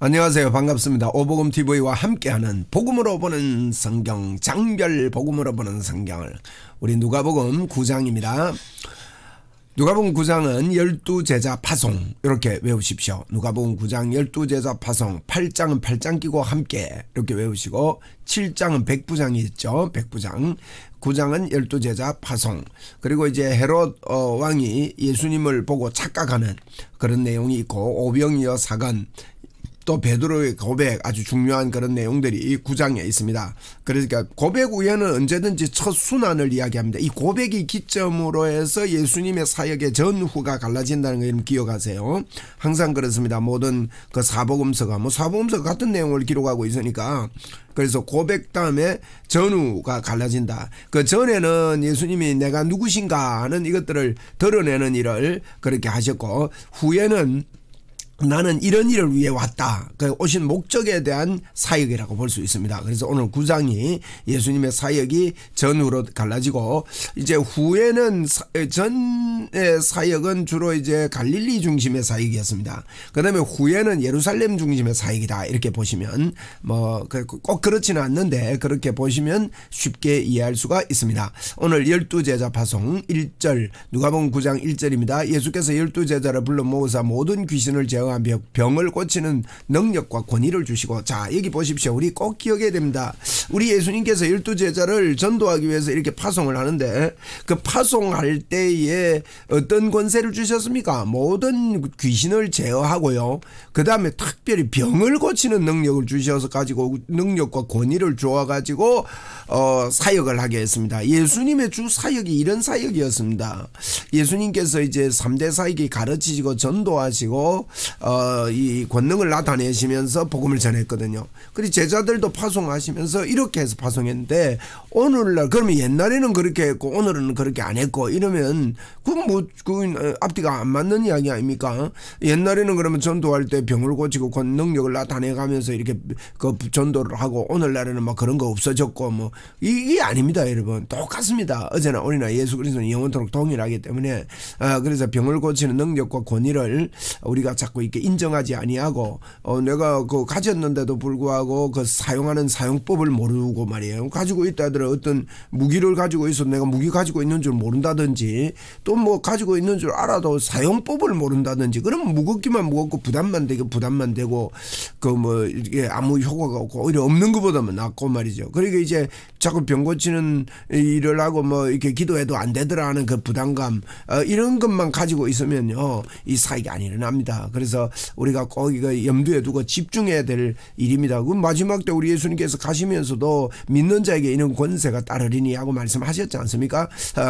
안녕하세요. 반갑습니다. 오복음TV와 함께하는 복음으로 보는 성경, 장별 복음으로 보는 성경을 우리 누가복음 9장입니다. 누가복음 9장은 12제자 파송 이렇게 외우십시오. 누가복음 9장 12제자 파송, 8장은 8장 끼고 함께 이렇게 외우시고 7장은 백부장이 있죠. 백부장. 9장은 12제자 파송. 그리고 이제 헤롯 왕이 예수님을 보고 착각하는 그런 내용이 있고, 오병이어 사건, 또 베드로의 고백, 아주 중요한 그런 내용들이 9장에 있습니다. 그러니까 고백 후에는 언제든지 첫 순환을 이야기합니다. 이 고백이 기점으로 해서 예수님의 사역의 전후가 갈라진다는 거 여러분 기억하세요. 항상 그렇습니다. 모든 그 사복음서가 사복음서 같은 내용을 기록하고 있으니까. 그래서 고백 다음에 전후가 갈라진다. 그 전에는 예수님이 내가 누구신가 하는 이것들을 드러내는 일을 그렇게 하셨고, 후에는 나는 이런 일을 위해 왔다. 그 오신 목적에 대한 사역이라고 볼 수 있습니다. 그래서 오늘 9장이 예수님의 사역이 전후로 갈라지고, 이제 후에는 전의 사역은 주로 이제 갈릴리 중심의 사역이었습니다. 그 다음에 후에는 예루살렘 중심의 사역이다. 이렇게 보시면 꼭 그렇지는 않는데 그렇게 보시면 쉽게 이해할 수가 있습니다. 오늘 12제자 파송 1절, 누가복음 9장 1절입니다. 예수께서 12제자를 불러 모으사 모든 귀신을 제어 병을 고치는 능력과 권위를 주시고. 자, 여기 보십시오. 우리 꼭 기억해야 됩니다. 우리 예수님께서 12제자를 전도하기 위해서 이렇게 파송을 하는데, 그 파송할 때에 어떤 권세를 주셨습니까? 모든 귀신을 제어하고요, 그 다음에 특별히 병을 고치는 능력을 주셔서 가지고, 능력과 권위를 주어 가지고 사역을 하게 했습니다. 예수님의 주 사역이 이런 사역이었습니다. 예수님께서 이제 3대 사역이 가르치시고 전도하시고 이 권능을 나타내시면서 복음을 전했거든요. 그리고 제자들도 파송하시면서 이렇게 해서 파송했는데, 오늘날 그러면 옛날에는 그렇게 했고 오늘은 그렇게 안 했고 이러면 그 앞뒤가 안 맞는 이야기 아닙니까? 옛날에는 그러면 전도할 때 병을 고치고 능력을 나타내가면서 이렇게 그 전도를 하고, 오늘날에는 그런 거 없어졌고 이게 아닙니다, 여러분. 똑같습니다. 어제나 오늘나 예수 그리스도는 영원토록 동일하기 때문에 그래서 병을 고치는 능력과 권위를 우리가 자꾸 이렇게 인정하지 아니하고, 내가 그 가졌는데도 불구하고 그 사용하는 사용법을 모르고 말이에요. 가지고 있다 하더라도 어떤 무기를 가지고 있어도 내가 무기 가지고 있는 줄 모른다든지, 또 가지고 있는 줄 알아도 사용법을 모른다든지, 그러면 무겁기만 무겁고 부담만 되고 이게 아무 효과가 없고 오히려 없는 것보다는 낫고 말이죠. 그러니까 이제 자꾸 병 고치는 일을 하고 이렇게 기도해도 안 되더라 하는 그 부담감, 이런 것만 가지고 있으면요, 이 사역이 안 일어납니다. 그래서 우리가 꼭 이거 염두에 두고 집중해야 될 일입니다. 그 마지막 때 우리 예수님께서 가시면서도 믿는 자에게 이런 권세가 따르리니 하고 말씀하셨지 않습니까?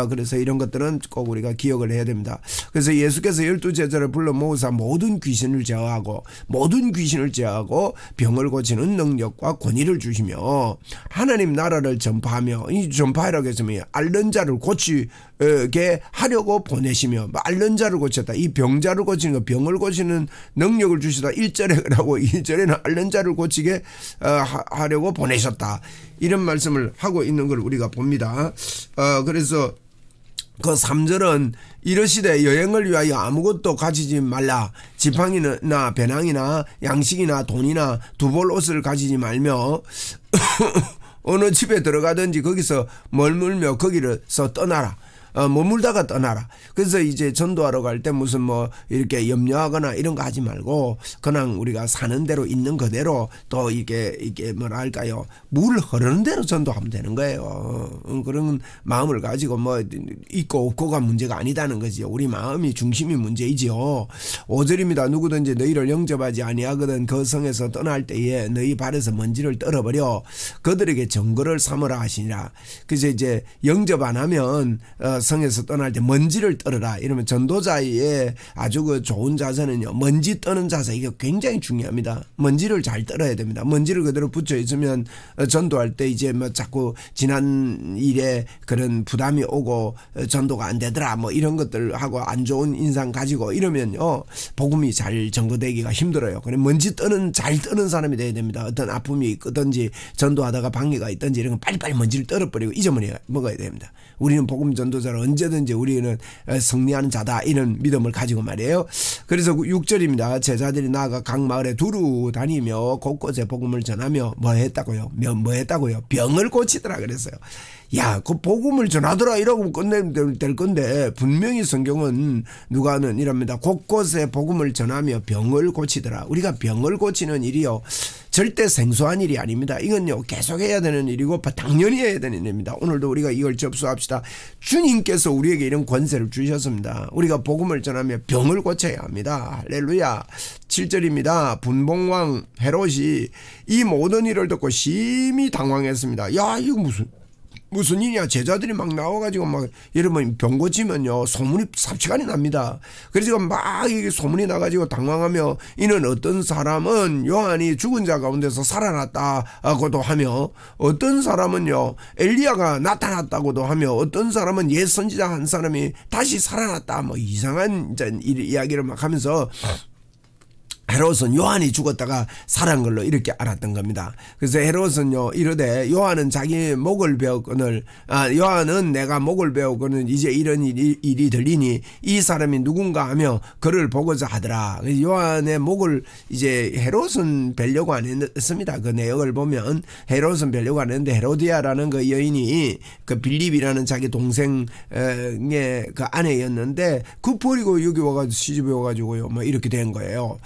그래서 이런 것들은 꼭 우리가 기억을 해야 됩니다. 그래서 예수께서 12제자를 불러 모으사 모든 귀신을 제어하고 병을 고치는 능력과 권위를 주시며 하나님 나라를 전파하며, 이 전파하라고 했으면 앓는 자를 고치게 하려고 보내시며, 앓는 자를 고쳤다. 이 병자를 고치는 거, 병을 고치는 능력을 주시다. 1절에 그러고 2절에는 앓는 자를 고치게 하려고 보내셨다. 이런 말씀을 하고 있는 걸 우리가 봅니다. 그래서 그 3절은 이르시되 여행을 위하여 아무것도 가지지 말라. 지팡이나 배낭이나 양식이나 돈이나 두벌 옷을 가지지 말며 어느 집에 들어가든지 거기서 머물며 거기서 떠나라. 머물다가 떠나라. 그래서 이제 전도하러 갈 때 무슨 이렇게 염려하거나 이런 거 하지 말고, 그냥 우리가 사는 대로 있는 그대로, 또 이게 뭐랄까요, 물 흐르는 대로 전도하면 되는 거예요. 그런 마음을 가지고 있고 없고가 문제가 아니다는 거지요. 우리 마음이 중심이 문제이지요. 5절입니다. 누구든지 너희를 영접하지 아니하거든 그 성에서 떠날 때에 너희 발에서 먼지를 떨어버려 그들에게 증거를 삼으라 하시니라. 그래서 이제 영접 안 하면 성에서 떠날 때 먼지를 떨어라. 이러면 전도자의 아주 그 좋은 자세는요, 먼지 떠는 자세, 이게 굉장히 중요합니다. 먼지를 잘 떨어야 됩니다. 먼지를 그대로 붙여 있으면 전도할 때 이제 자꾸 지난 일에 그런 부담이 오고 전도가 안 되더라 이런 것들하고 안 좋은 인상 가지고 이러면요, 복음이 잘 전거되기가 힘들어요. 그래 먼지 잘 떠는 사람이 돼야 됩니다. 어떤 아픔이 있든지 전도하다가 방해가 있든지 이런 건 빨리빨리 먼지를 떨어버리고 잊어버려 먹어야 됩니다. 우리는 복음 전도자 자로 언제든지 우리는 승리하는 자다 이런 믿음을 가지고 말이에요. 그래서 6절입니다. 제자들이 나아가 각 마을에 두루 다니며 곳곳에 복음을 전하며 뭐 했다고요? 병을 고치더라 그랬어요. 야, 그 복음을 전하더라 이러고 끝내면 될 건데 분명히 성경은 누가는 이랍니다. 곳곳에 복음을 전하며 병을 고치더라. 우리가 병을 고치는 일이요 절대 생소한 일이 아닙니다. 이건요 계속 해야 되는 일이고 당연히 해야 되는 일입니다. 오늘도 우리가 이걸 접수합시다. 주님께서 우리에게 이런 권세를 주셨습니다. 우리가 복음을 전하며 병을 고쳐야 합니다. 할렐루야. 7절입니다. 분봉왕 헤롯이 이 모든 일을 듣고 심히 당황했습니다. 야, 이거 무슨 일이야. 제자들이 막 나와가지고 막 이러면 병 고치면요 소문이 삽시간이 납니다. 그래서 막 이게 소문이 나가지고 당황하며 이는 어떤 사람은 요한이 죽은 자 가운데서 살아났다고도 하며 어떤 사람은요 엘리야가 나타났다고도 하며 어떤 사람은 옛 선지자 한 사람이 다시 살아났다 뭐 이상한 이야기를 막 하면서 헤롯은 요한이 죽었다가 살아난 걸로 이렇게 알았던 겁니다. 그래서 헤롯은요 이르되 요한은 자기 목을 베었거늘 요한은 내가 목을 베었거늘 이제 이런 일이 들리니 이 사람이 누군가 하며 그를 보고자 하더라. 요한의 목을 이제 헤롯은 뵈려고 안 했습니다. 그 내용을 보면 헤롯은 뵈려고 안 했는데 헤로디아라는 그 여인이 그 빌립이라는 자기 동생의 그 아내였는데 그 버리고 여기 와가지고 시집에 와가지고요 뭐 이렇게 된 거예요.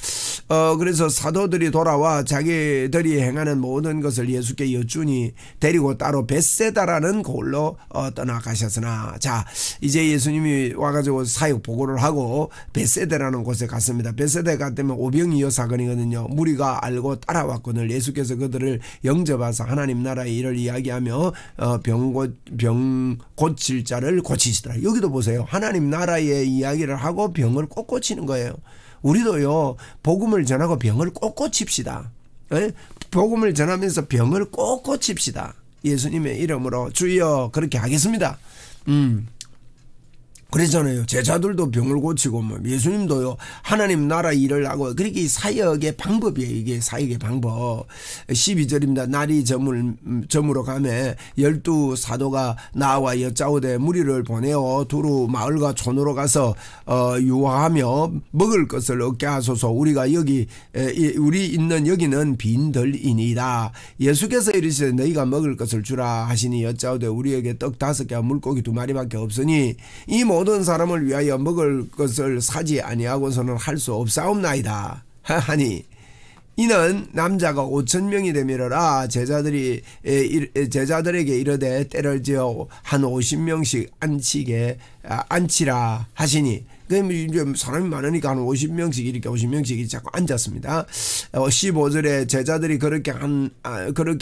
그래서 사도들이 돌아와 자기들이 행하는 모든 것을 예수께 여쭈니 데리고 따로 벳세다라는 곳으로 떠나가셨으나 자 이제 예수님이 와가지고 사역 보고를 하고 벳세다라는 곳에 갔습니다. 벳세다에 갔다면 오병이어 사건이거든요. 무리가 알고 따라왔거늘 예수께서 그들을 영접하사 하나님 나라의 일을 이야기하며 병 고칠 자를 고치시더라. 여기도 보세요. 하나님 나라의 이야기를 하고 병을 꼭 고치는 거예요. 우리도요 복음을 전하고 병을 꼭 고칩시다. 복음을 전하면서 병을 꼭 고칩시다. 예수님의 이름으로 주여 그렇게 하겠습니다. 그러잖아요. 제자들도 병을 고치고 뭐 예수님도요 하나님 나라 일을 하고 그렇게 사역의 방법이에요. 이게 사역의 방법. 12절입니다. 날이 저물어 가매 12 사도가 나와 여짜오되 무리를 보내어 두루 마을과 촌으로 가서 유화하며 먹을 것을 얻게 하소서. 우리 있는 여기는 빈들이니이다. 예수께서 이르시되 너희가 먹을 것을 주라 하시니 여짜오되 우리에게 떡 5개와 물고기 2마리밖에 없으니 이 모든 사람을 위하여 먹을 것을 사지 아니하고서는 할 수 없사옵나이다 하니 이는 남자가 5,000명이 되밀어라. 제자들에게 이르되 때를 지어 한 50명씩 앉히라 하시니 이제 사람이 많으니까 한 50명씩 이렇게 50명씩 자꾸 앉았습니다. 15절에 제자들이 그렇게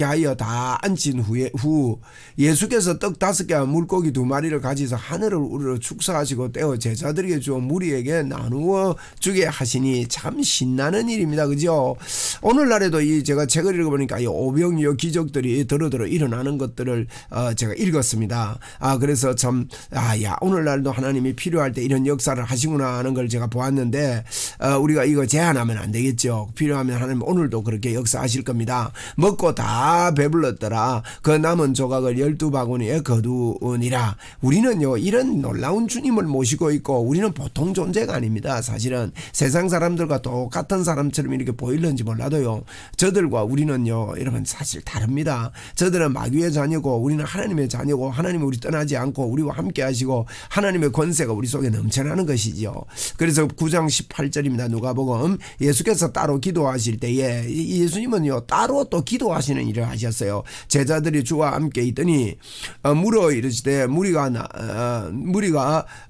하여 다 앉힌 후 예수께서 떡 5개와 물고기 2마리를 가지서 하늘을 우러러 축사하시고 떼어 제자들에게 주어 무리에게 나누어 주게 하시니 참 신나는 일입니다. 그죠? 오늘날에도 제가 책을 읽어보니까 이 오병이어 기적들이 더러더러 일어나는 것들을 제가 읽었습니다. 그래서 참 오늘날도 하나님이 필요할 때 이런 역사를 하시구나 하는 걸 제가 보았는데 우리가 이거 제한하면 안 되겠죠. 필요하면 하나님 오늘도 그렇게 역사하실 겁니다. 먹고 다 배불렀더라. 그 남은 조각을 12바구니에 거두니라. 우리는요 이런 놀라운 주님을 모시고 있고 우리는 보통 존재가 아닙니다. 사실은 세상 사람들과 똑같은 사람처럼 이렇게 보일는지 몰라도요 저들과 우리는요 여러분 사실 다릅니다. 저들은 마귀의 자녀고 우리는 하나님의 자녀고 하나님이 우리 떠나지 않고 우리와 함께 하시고 하나님의 권세가 우리 속에 넘쳐나는 것이죠. 그래서 9장 18절입니다. 누가복음 예수께서 따로 기도하실 때에 예수님은요 따로 또 기도하시는 일을 하셨어요. 제자들이 주와 함께 있더니 물어 이르시되 무리가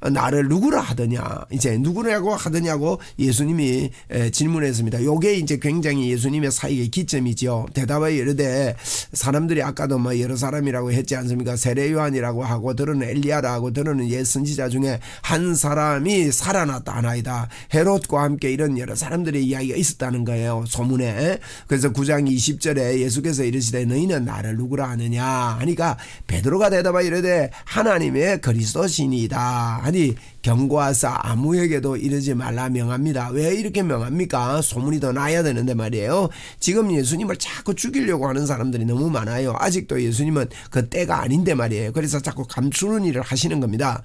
나를 누구라 하더냐 이제 누구라고 하더냐고 예수님이 질문했습니다. 요게 이제 굉장히 예수님의 사역의 기점이죠. 대답하여 이르되 사람들이 아까도 뭐 여러 사람이라고 했지 않습니까? 세례 요한이라고 하고 들어는 엘리야라고 들어는 옛 선지자 중에 한 사람이 살아났다 하나이다. 헤롯과 함께 이런 여러 사람들의 이야기가 있었다는 거예요. 소문에. 그래서 9장 20절에 예수께서 이르시되 너희는 나를 누구라 하느냐 하니까 베드로가 대답하여 이르되 하나님의 그리스도시니이다 하니 경고하사 아무에게도 이르지 말라 명합니다. 왜 이렇게 명합니까? 소문이 더 나야 되는데 말이에요. 말이에요. 지금 예수님을 자꾸 죽이려고 하는 사람들이 너무 많아요. 아직도 예수님은 그 때가 아닌데 말이에요. 그래서 자꾸 감추는 일을 하시는 겁니다.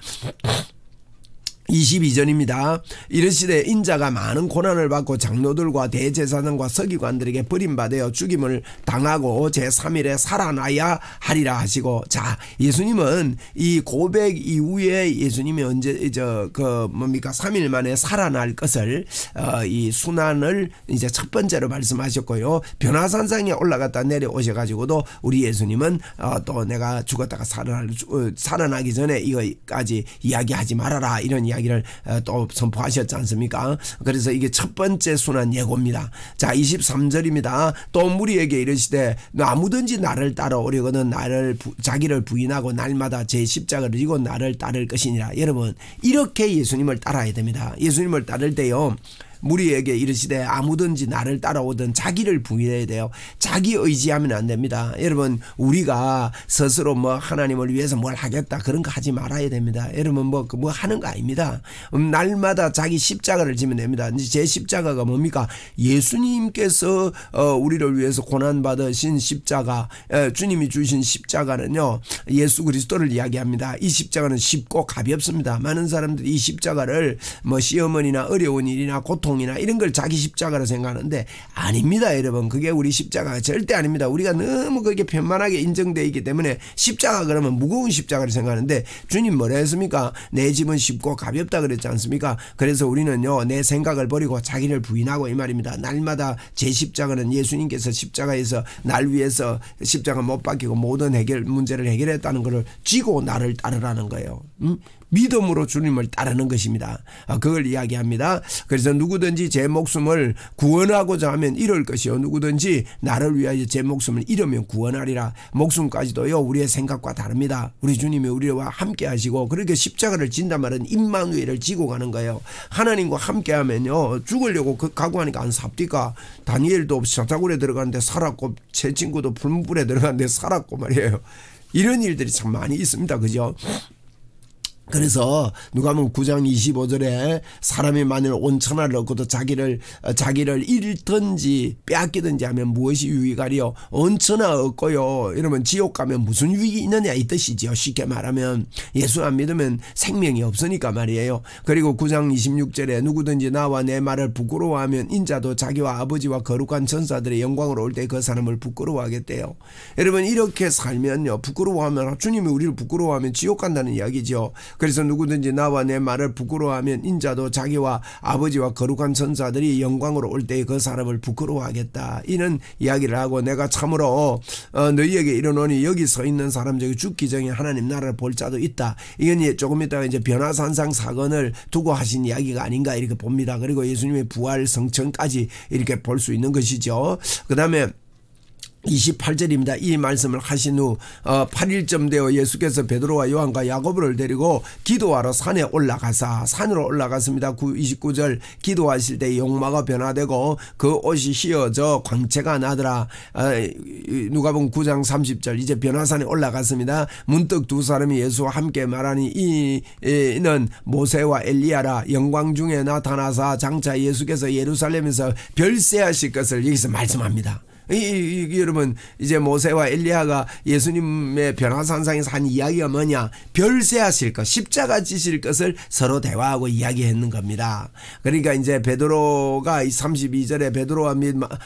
22절입니다. 이르시되 인자가 많은 고난을 받고 장로들과 대제사장과 서기관들에게 버림받아 죽임을 당하고 제3일에 살아나야 하리라 하시고, 자, 예수님은 이 고백 이후에 예수님이 언제 3일 만에 살아날 것을 이 순환을 이제 첫 번째로 말씀하셨고요. 변화산상에 올라갔다 내려오셔 가지고도 우리 예수님은 또 내가 죽었다가 살아나기 전에 이거까지 이야기하지 말아라, 이런 이야기를 또 선포하셨지 않습니까? 그래서 이게 첫 번째 순환 예고입니다. 자, 23절입니다. 또 무리에게 이르시되 아무든지 나를 따라오려거든 자기를 부인하고 날마다 제 십자가를 지고 나를 따를 것이니라. 여러분, 이렇게 예수님을 따라야 됩니다. 예수님을 따를 때요, 무리에게 이르시되 아무든지 나를 따라오든 자기를 부인해야 돼요. 자기 의지하면 안 됩니다. 여러분, 우리가 스스로 뭐 하나님을 위해서 뭘 하겠다 그런 거 하지 말아야 됩니다. 여러분, 뭐 하는 거 아닙니다. 날마다 자기 십자가를 지면 됩니다. 제 십자가가 뭡니까? 예수님께서 우리를 위해서 고난받으신 십자가, 주님이 주신 십자가는요, 예수 그리스도를 이야기합니다. 이 십자가는 쉽고 가볍습니다. 많은 사람들이 이 십자가를 뭐 시어머니나 어려운 일이나 고통 이나 이런 걸 자기 십자가로 생각하는데 아닙니다. 여러분, 그게 우리 십자가가 절대 아닙니다. 우리가 너무 그게 편만하게 인정되어 있기 때문에 십자가 그러면 무거운 십자가를 생각하는데, 주님 뭐라 했습니까? 내 짐은 쉽고 가볍다 그랬지 않습니까? 그래서 우리는요, 내 생각을 버리고 자기를 부인하고 이 말입니다. 날마다 제 십자가는 예수님께서 십자가에서 날 위해서 십자가 못 박히고 모든 문제를 해결했다는 것을 쥐고 나를 따르라는 거예요. 믿음으로 주님을 따르는 것입니다. 그걸 이야기합니다. 그래서 누구든지 제 목숨을 구원하고자 하면 잃을 것이요, 누구든지 나를 위하여 제 목숨을 잃으면 구원하리라. 목숨까지도요, 우리의 생각과 다릅니다. 우리 주님이 우리와 함께 하시고, 그렇게 십자가를 진단 말은 임마누엘을 지고 가는 거예요. 하나님과 함께 하면요, 죽으려고 각오하니까 안 삽디까. 다니엘도 사자굴에 들어가는데 살았고, 제 친구도 불문불에 들어가는데 살았고 말이에요. 이런 일들이 참 많이 있습니다. 그죠? 그래서 누가복음 9장 25절에 사람이 만일 온 천하를 얻고도 자기를 잃든지 빼앗기든지 하면 무엇이 유익하리요? 온 천하 얻고요, 이러면 지옥 가면 무슨 유익이 있느냐 이 뜻이죠. 쉽게 말하면 예수 안 믿으면 생명이 없으니까 말이에요. 그리고 9장 26절에 누구든지 나와 내 말을 부끄러워하면 인자도 자기와 아버지와 거룩한 천사들의 영광으로 올 때 그 사람을 부끄러워하겠대요. 여러분, 이렇게 살면요, 부끄러워하면, 주님이 우리를 부끄러워하면 지옥 간다는 이야기죠. 그래서 누구든지 나와 내 말을 부끄러워하면 인자도 자기와 아버지와 거룩한 천사들이 영광으로 올 때 그 사람을 부끄러워하겠다, 이런 이야기를 하고, 내가 참으로 너희에게 이르노니 여기 서 있는 사람 중에 죽기 전에 하나님 나라를 볼 자도 있다. 이건 조금 있다가 이제 변화산상 사건을 두고 하신 이야기가 아닌가 이렇게 봅니다. 그리고 예수님의 부활 성천까지 이렇게 볼 수 있는 것이죠. 그 다음에 28절입니다. 이 말씀을 하신 후 8일쯤 되어 예수께서 베드로와 요한과 야고보를 데리고 기도하러 산에 올라가사, 산으로 올라갔습니다. 29절, 기도하실 때 용마가 변화되고 그 옷이 휘어져 광채가 나더라. 누가복음 9장 30절, 이제 변화산에 올라갔습니다. 문득 두 사람이 예수와 함께 말하니 이는 모세와 엘리야라. 영광 중에 나타나사 장차 예수께서 예루살렘에서 별세하실 것을 여기서 말씀합니다. 여러분, 이제 모세와 엘리야가 예수님의 변화산상에서 한 이야기가 뭐냐? 별세하실 것, 십자가 지실 것을 서로 대화하고 이야기했는 겁니다. 그러니까 이제 베드로가 32절에 베드로와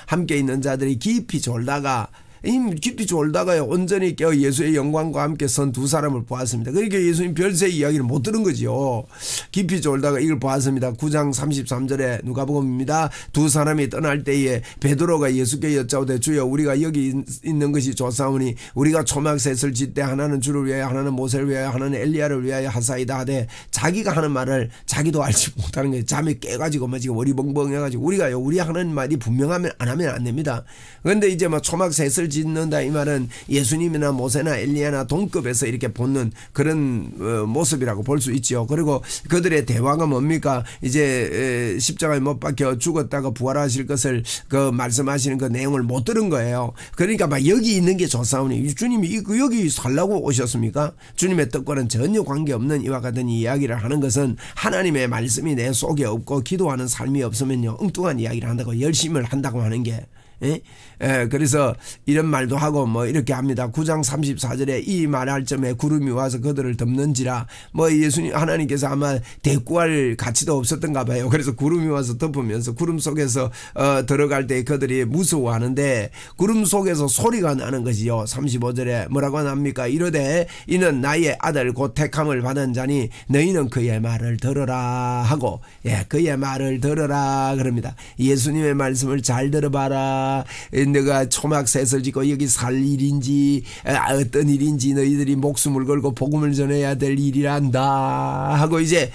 함께 있는 자들이 깊이 졸다가요, 온전히 깨어 예수의 영광과 함께 선 두 사람을 보았습니다. 그러니까 예수님 별세 이야기를 못 들은 거죠. 깊이 졸다가 이걸 보았습니다. 9장 33절에 누가복음입니다. 두 사람이 떠날 때에 베드로가 예수께 여짜오되 주여, 우리가 여기 있는 것이 좋사오니 우리가 초막셋을 짓되 하나는 주를 위하여 하나는 모세를 위하여 하나는 엘리야를 위하여 하사이다 하되, 자기가 하는 말을 자기도 알지 못하는 거예요. 잠에 깨가지고 뭐 지금 어리벙벙해가지고, 우리가요, 우리 하는 말이 분명하면 안 하면 안 됩니다. 그런데 이제 뭐 초막셋을 짓는다 이 말은 예수님이나 모세나 엘리야나 동급에서 이렇게 보는 그런 모습이라고 볼 수 있죠. 그리고 그들의 대화가 뭡니까? 이제 십자가에 못 박혀 죽었다가 부활하실 것을 그 말씀하시는 그 내용을 못 들은 거예요. 그러니까 막 여기 있는 게 좋사오니, 주님이 여기 살라고 오셨습니까? 주님의 뜻과는 전혀 관계없는 이와 같은 이야기를 하는 것은 하나님의 말씀이 내 속에 없고 기도하는 삶이 없으면요, 엉뚱한 이야기를 한다고, 열심을 한다고 하는 게 그래서 이런 말도 하고 뭐 이렇게 합니다. 9장 34절에 이 말할 점에 구름이 와서 그들을 덮는지라. 뭐 예수님 하나님께서 아마 대꾸할 가치도 없었던가 봐요. 그래서 구름이 와서 덮으면서 구름 속에서 들어갈 때 그들이 무서워하는데 구름 속에서 소리가 나는 것이요. 35절에 뭐라고 합니까? 이르되 이는 나의 아들 곧 택함을 받은 자니 너희는 그의 말을 들으라 하고, 그의 말을 들으라 그럽니다. 예수님의 말씀을 잘 들어봐라. 내가 초막셋을 짓고 여기 살 일인지 어떤 일인지 너희들이 목숨을 걸고 복음을 전해야 될 일이란다 하고 이제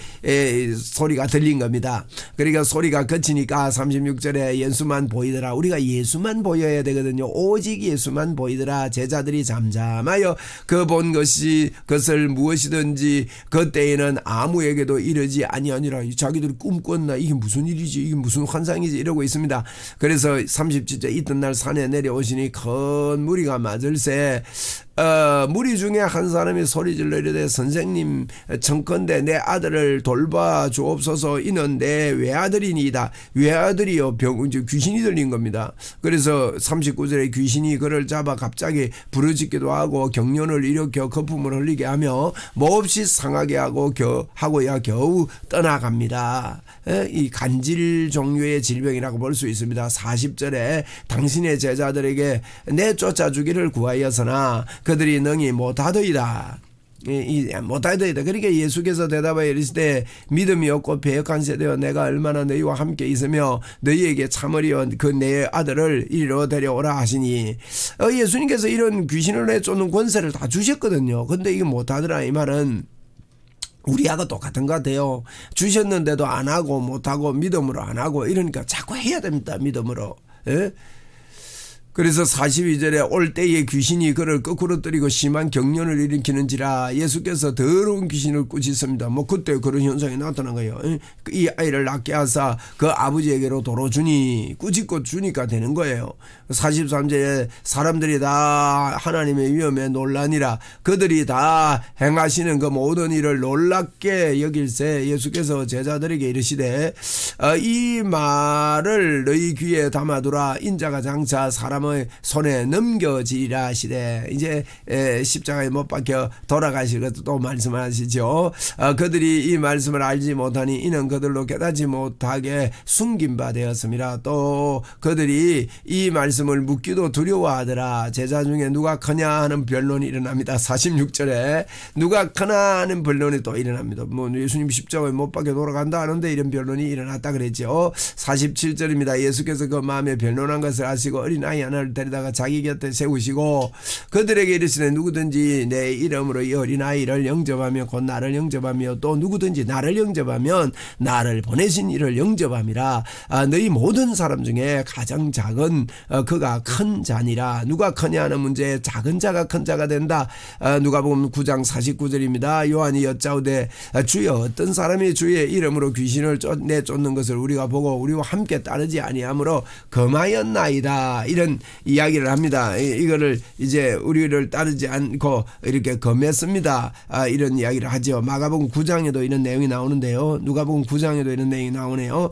소리가 들린 겁니다. 그러니까 소리가 그치니까 36절에 예수만 보이더라. 우리가 예수만 보여야 되거든요. 오직 예수만 보이더라. 제자들이 잠잠하여 그 본 것을 무엇이든지 그때에는 아무에게도 이르지 아니하니라. 자기들이 꿈꿨나 이게 무슨 일이지 이게 무슨 환상이지 이러고 있습니다. 그래서 37절 이튿날 산에 내려오시니 큰 무리가 맞을새 무리 중에 한 사람이 소리질러 이르되 선생님 청컨대 내 아들을 돌봐 주옵소서. 이는 내 외아들이니이다. 외아들이요 귀신이 들린 겁니다. 그래서 39절에 귀신이 그를 잡아 갑자기 부르짖기도 하고 경련을 일으켜 거품을 흘리게 하며 몹시 상하게 하고 하고야 겨우 떠나갑니다. 이 간질 종류의 질병이라고 볼 수 있습니다. 40절에 당신의 제자들에게 내쫓아주기를 구하였으나 그들이 능히 못하더이다. 못하더이다. 그러니까 예수께서 대답하여 이르시되 믿음이 없고 배역한 세대여 내가 얼마나 너희와 함께 있으며 너희에게 참으리여 그 내 아들을 이리로 데려오라 하시니, 예수님께서 이런 귀신을 내쫓는 권세를 다 주셨거든요. 근데 이게 못하더라 이 말은 우리하고 똑같은 것 같아요. 주셨는데도 안 하고 못하고 믿음으로 안 하고 이러니까 자꾸 해야 됩니다. 믿음으로. 그래서 42절에 올 때에 귀신이 그를 거꾸로 때리고 심한 경련을 일으키는지라. 예수께서 더러운 귀신을 꾸짖습니다. 뭐 그때 그런 현상이 나타난 거예요. 이 아이를 낳게 하사 그 아버지에게로 도로 주니 꾸짖고 주니까 되는 거예요. 43절에 사람들이 다 하나님의 위엄에 놀라니라. 그들이 다 행하시는 그 모든 일을 놀랍게 여길새 예수께서 제자들에게 이르시되 이 말을 너희 귀에 담아두라. 인자가 장차 사람의 손에 넘겨지리라 하시되, 이제 십자가에 못 박혀 돌아가실 것도 또 말씀하시죠. 그들이 이 말씀을 알지 못하니 이는 그들로 깨닫지 못하게 숨긴 바 되었습니다. 또 그들이 이 말씀을 묻기도 두려워하더라. 제자 중에 누가 크냐 하는 변론이 일어납니다. 46절에 누가 크나 하는 변론이 또 일어납니다. 뭐 예수님 십자가에 못 박혀 돌아간다 하는데 이런 변론이 일어났다 그랬죠. 47절입니다. 예수께서 그 마음에 변론한 것을 아시고 어린아이 하나를 데리다가 자기 곁에 세우시고 그들에게 이르시되 누구든지 내 이름으로 이 어린아이를 영접하며 곧 나를 영접하며 또 누구든지 나를 영접하면 나를 보내신 이를 영접함이라. 너희 모든 사람 중에 가장 작은 그가 큰 자니라. 누가 크냐 하는 문제에 작은 자가 큰 자가 된다. 누가복음 9장 49절입니다. 요한이 여짜오되 주여 어떤 사람이 주의 이름으로 귀신을 내쫓는 것을 우리가 보고 우리와 함께 따르지 아니하므로 금하였나이다. 이런 이야기를 합니다. 이거를 이제 우리를 따르지 않고 이렇게 금했습니다. 이런 이야기를 하죠. 마가복음 9장에도 이런 내용이 나오는데요. 누가복음 9장에도 이런 내용이 나오네요.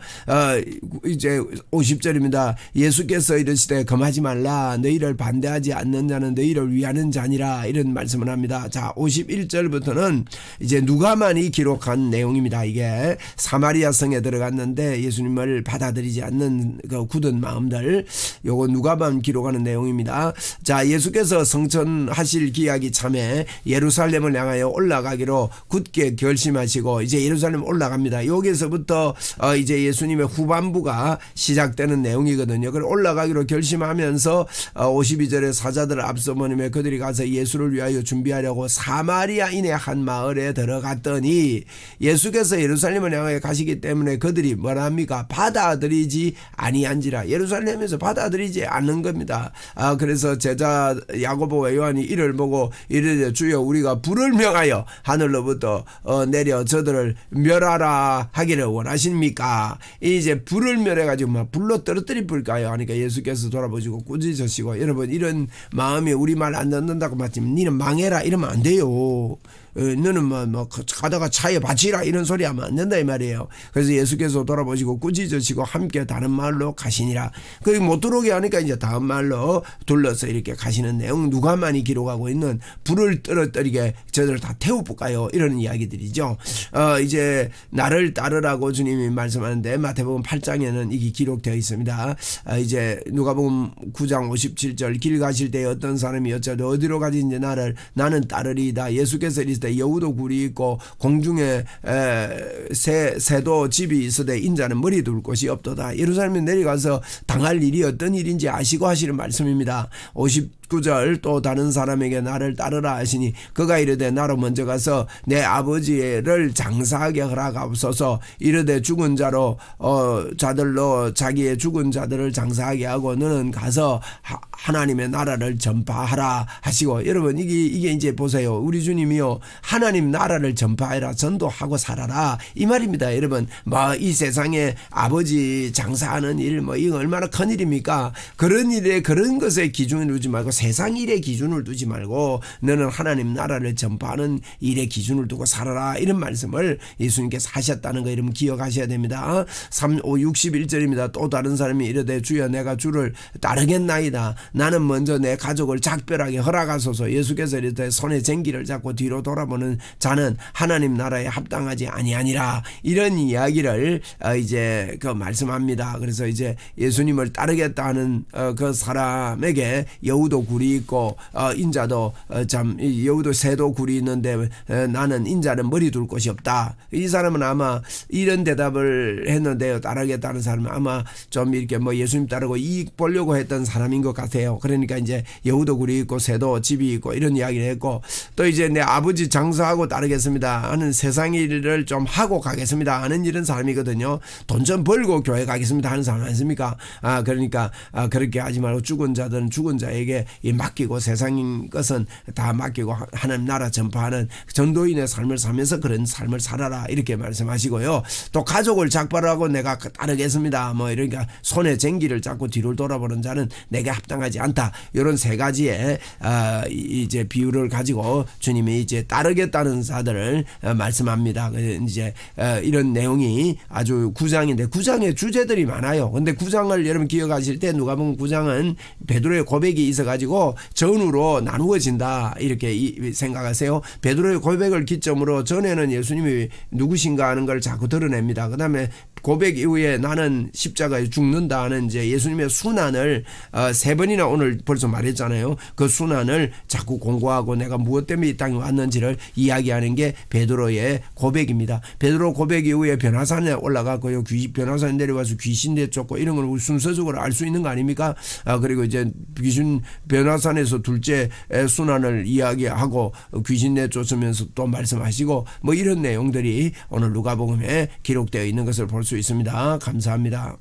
이제 50절입니다. 예수께서 이르시되 금하지 말라. 너희를 반대하지 않는 자는 너희를 위하는 자니라. 이런 말씀을 합니다. 자, 51절부터는 이제 누가만이 기록한 내용입니다. 이게 사마리아 성에 들어갔는데 예수님을 받아들이지 않는 그 굳은 마음들, 요거 누가만 기록하는 내용입니다. 자, 예수께서 성천하실 기약이 참에 예루살렘을 향하여 올라가기로 굳게 결심하시고 이제 예루살렘 올라갑니다. 여기서부터 이제 예수님의 후반부가 시작되는 내용이거든요. 그걸 올라가기로 결심하면서 52절에 사자들을 앞서 보내며 그들이 가서 예수를 위하여 준비하려고 사마리아인의 한 마을에 들어갔더니, 예수께서 예루살렘을 향하여 가시기 때문에 그들이 뭐라 합니까? 받아들이지 아니한지라. 예루살렘에서 받아들이지 않는 겁니다. 그래서 제자 야고보와 요한이 이를 보고 이르되 주여 우리가 불을 명하여 하늘로부터 내려 저들을 멸하라 하기를 원하십니까? 이제 불을 멸해가지고 막 불로 떨어뜨릴 불까요? 하니까 예수께서 돌아보시고 꾸짖으시고, 여러분 이런 마음이 우리 말 안 듣는다고 맞지만 니는 망해라 이러면 안 돼요. 너는 뭐 가다가 차에 바치라 이런 소리 하면 안 된다 이 말이에요. 그래서 예수께서 돌아보시고 꾸짖으시고 함께 다른 마을로 가시니라. 거기 못 들어오게 하니까 이제 다음 마을로 둘러서 이렇게 가시는 내용, 누가만이 기록하고 있는 불을 떨어뜨리게 저들 다 태워볼까요? 이런 이야기들이죠. 이제 나를 따르라고 주님이 말씀하는데 마태복음 8장에는 이게 기록되어 있습니다. 이제 누가복음 9장 57절 길 가실 때 어떤 사람이 여쭤도 어디로 가든지 나는 따르리이다. 예수께서 이르시되 여우도 굴이 있고 공중에 새도 집이 있으되 인자는 머리 둘 곳이 없도다. 예루살렘에 내려가서 당할 일이 어떤 일인지 아시고 하시는 말씀입니다. 59절 또 다른 사람에게 나를 따르라 하시니 그가 이르되 나로 먼저 가서 내 아버지를 장사하게 허락하옵소서. 이르되 죽은 자로 자들로 자기의 죽은 자들을 장사하게 하고 너는 가서 하나님의 나라를 전파하라 하시고, 여러분 이게 이제 보세요. 우리 주님이요 하나님 나라를 전파해라, 전도하고 살아라 이 말입니다. 여러분 뭐 이 세상에 아버지 장사하는 일 뭐 이거 얼마나 큰 일입니까? 그런 일에 그런 것에 기준을 두지 말고 세상 일에 기준을 두지 말고 너는 하나님 나라를 전파하는 일에 기준을 두고 살아라 이런 말씀을 예수님께서 하셨다는 거 여러분 기억하셔야 됩니다. 61절입니다. 또 다른 사람이 이르되 주여 내가 주를 따르겠나이다. 나는 먼저 내 가족을 작별하게 허락하소서. 예수께서 이르되 손에 쟁기를 잡고 뒤로 돌아보는 자는 하나님 나라에 합당하지 아니하니라. 이런 이야기를 이제 그 말씀합니다. 그래서 이제 예수님을 따르겠다 하는 그 사람에게 여우도 굴이 있고 인자도 참 여우도 새도 굴이 있는데 나는 인자는 머리 둘 곳이 없다. 이 사람은 아마 이런 대답을 했는데요. 따르겠다는 사람은 아마 좀 이렇게 뭐 예수님 따르고 이익 보려고 했던 사람인 것 같아요. 그러니까 이제 여우도 굴이 있고 새도 집이 있고 이런 이야기를 했고, 또 이제 내 아버지 장사하고 따르겠습니다 하는 세상 일을 좀 하고 가겠습니다 하는 이런 사람이거든요. 돈 좀 벌고 교회 가겠습니다 하는 사람 아닙니까? 그러니까 그렇게 하지 말고 죽은 자들은 죽은 자에게 맡기고 세상인 것은 다 맡기고 하나님 나라 전파하는 전도인의 삶을 살면서 그런 삶을 살아라 이렇게 말씀하시고요. 또 가족을 작별하고 내가 따르겠습니다 뭐 이러니까 손에 쟁기를 잡고 뒤를 돌아보는 자는 내게 합당하지 않다. 이런 세 가지의 이제 비유를 가지고 주님이 이제 따르겠다는 자들을 말씀합니다. 이제 이런 내용이 아주 9장인데 9장에 주제들이 많아요. 근데 9장을 여러분 기억하실 때 누가복음 9장은 베드로의 고백이 있어가지고 전후로 나누어진다 이렇게 생각하세요. 베드로의 고백을 기점으로 전에는 예수님이 누구신가 하는 걸 자꾸 드러냅니다. 그 다음에 고백 이후에 나는 십자가에 죽는다 하는 이제 예수님의 순환을 세 번이나 오늘 벌써 말했잖아요. 그 순환을 자꾸 공고하고 내가 무엇 때문에 이 땅에 왔는지를 이야기하는 게 베드로의 고백입니다. 베드로 고백 이후에 변화산에 올라가고요. 변화산에 내려와서 귀신 내쫓고 이런 걸 순서적으로 알 수 있는 거 아닙니까? 그리고 이제 귀신 변화산에서 둘째 순환을 이야기하고 귀신 내쫓으면서 또 말씀하시고 뭐 이런 내용들이 오늘 누가복음에 기록되어 있는 것을 볼 수 있습니다. 감사합니다.